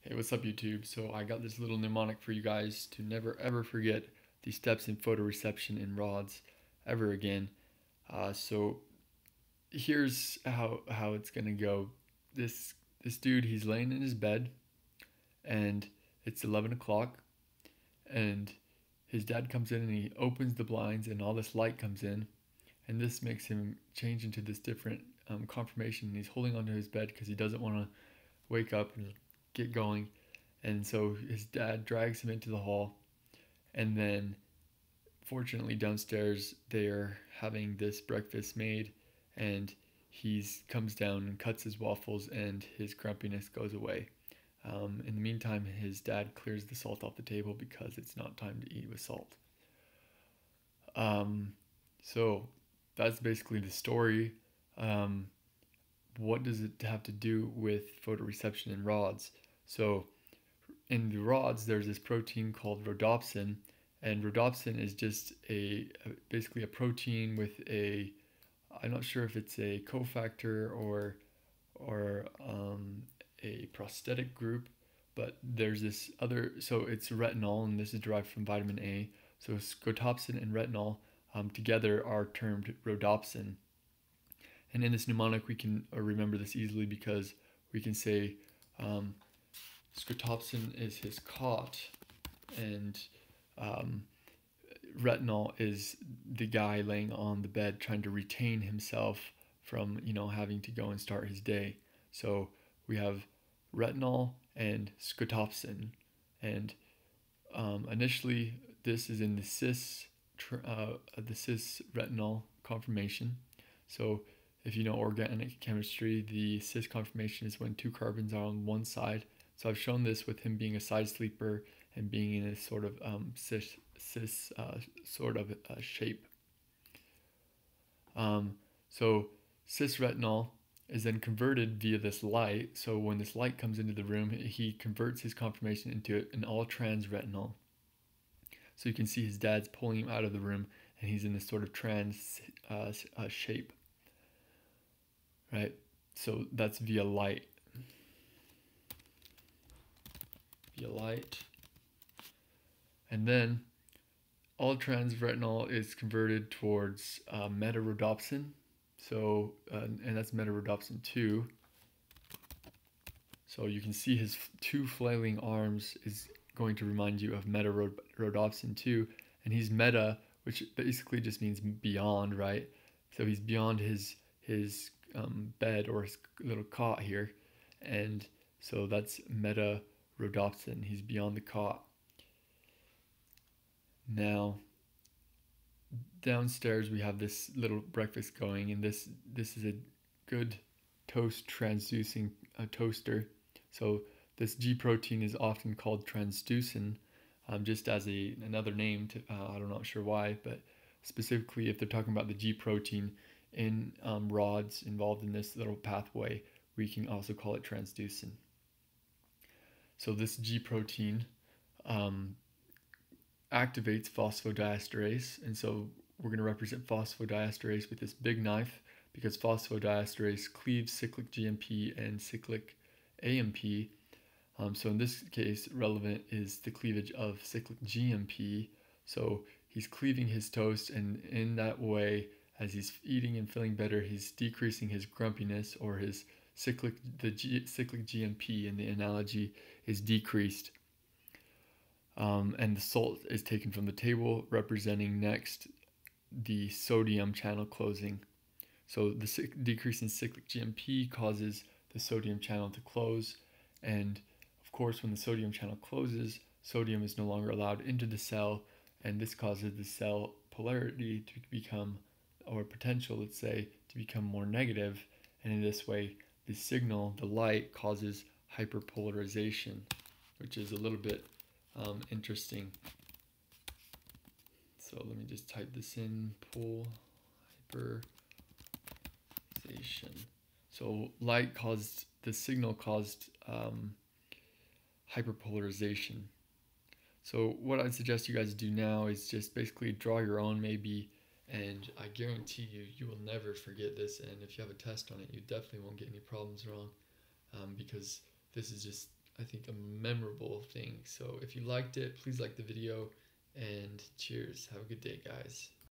Hey, what's up YouTube? So I got this little mnemonic for you guys to never ever forget the steps in photoreception in rods ever again. So here's how it's gonna go. This dude, he's laying in his bed and it's 11 o'clock, and his dad comes in and he opens the blinds and all this light comes in, and this makes him change into this different confirmation. He's holding onto his bed because he doesn't want to wake up and get going. And so his dad drags him into the hall, and then fortunately downstairs they're having this breakfast made, and he comes down and cuts his waffles, and his grumpiness goes away. In the meantime, his dad clears the salt off the table because it's not time to eat with salt. Um, so that's basically the story. Um, what does it have to do with photoreception in rods? So in the rods, there's this protein called rhodopsin, and rhodopsin is just basically a protein with a, I'm not sure if it's a cofactor or a prosthetic group, but there's this other. So it's retinol, and this is derived from vitamin A. So scotopsin and retinol together are termed rhodopsin. And in this mnemonic, we can remember this easily because we can say um, scotopsin is his cot, and um, retinol is the guy laying on the bed trying to retain himself from having to go and start his day. So we have retinol and scotopsin, and initially this is in the cis retinol conformation. So if you know organic chemistry, the cis conformation is when two carbons are on one side. So I've shown this with him being a side sleeper and being in a sort of cis sort of shape. So cis retinol is then converted via this light. So when this light comes into the room, he converts his conformation into an all trans retinol. So you can see his dad's pulling him out of the room, and he's in this sort of trans shape, right? So that's via light. And then all trans retinol is converted towards meta-rhodopsin. So, and that's meta-rhodopsin 2. So you can see his two flailing arms is going to remind you of meta-rhodopsin 2. And he's meta, which basically just means beyond, right? So he's beyond his bed or his little cot here. And so that's meta-rhodopsin. He's beyond the cot. Now, downstairs we have this little breakfast going, and this is a good toast transducing toaster. So this G protein is often called transducin, just as another name to, I'm not sure why, but specifically if they're talking about the G protein in rods involved in this little pathway, we can also call it transducin. So this G protein activates phosphodiesterase, and so we're going to represent phosphodiesterase with this big knife because phosphodiesterase cleaves cyclic GMP and cyclic AMP. So in this case, relevant is the cleavage of cyclic GMP. So he's cleaving his toast, and in that way, as he's eating and feeling better, he's decreasing his grumpiness, or his cyclic GMP in the analogy is decreased. And the salt is taken from the table, representing next the sodium channel closing. So the decrease in cyclic GMP causes the sodium channel to close, and of course when the sodium channel closes, sodium is no longer allowed into the cell, and this causes the cell polarity to become, or potential, let's say, to become more negative, and in this way the signal, the light, causes hyperpolarization, which is a little bit interesting. So let me just type this in, hyperpolarization. So light caused, the signal caused hyperpolarization. So what I'd suggest you guys do now is just basically draw your own maybe, and I guarantee you will never forget this, and if you have a test on it, you definitely won't get any problems wrong, because this is just I think, a memorable thing. So if you liked it, please like the video, and cheers. Have a good day, guys.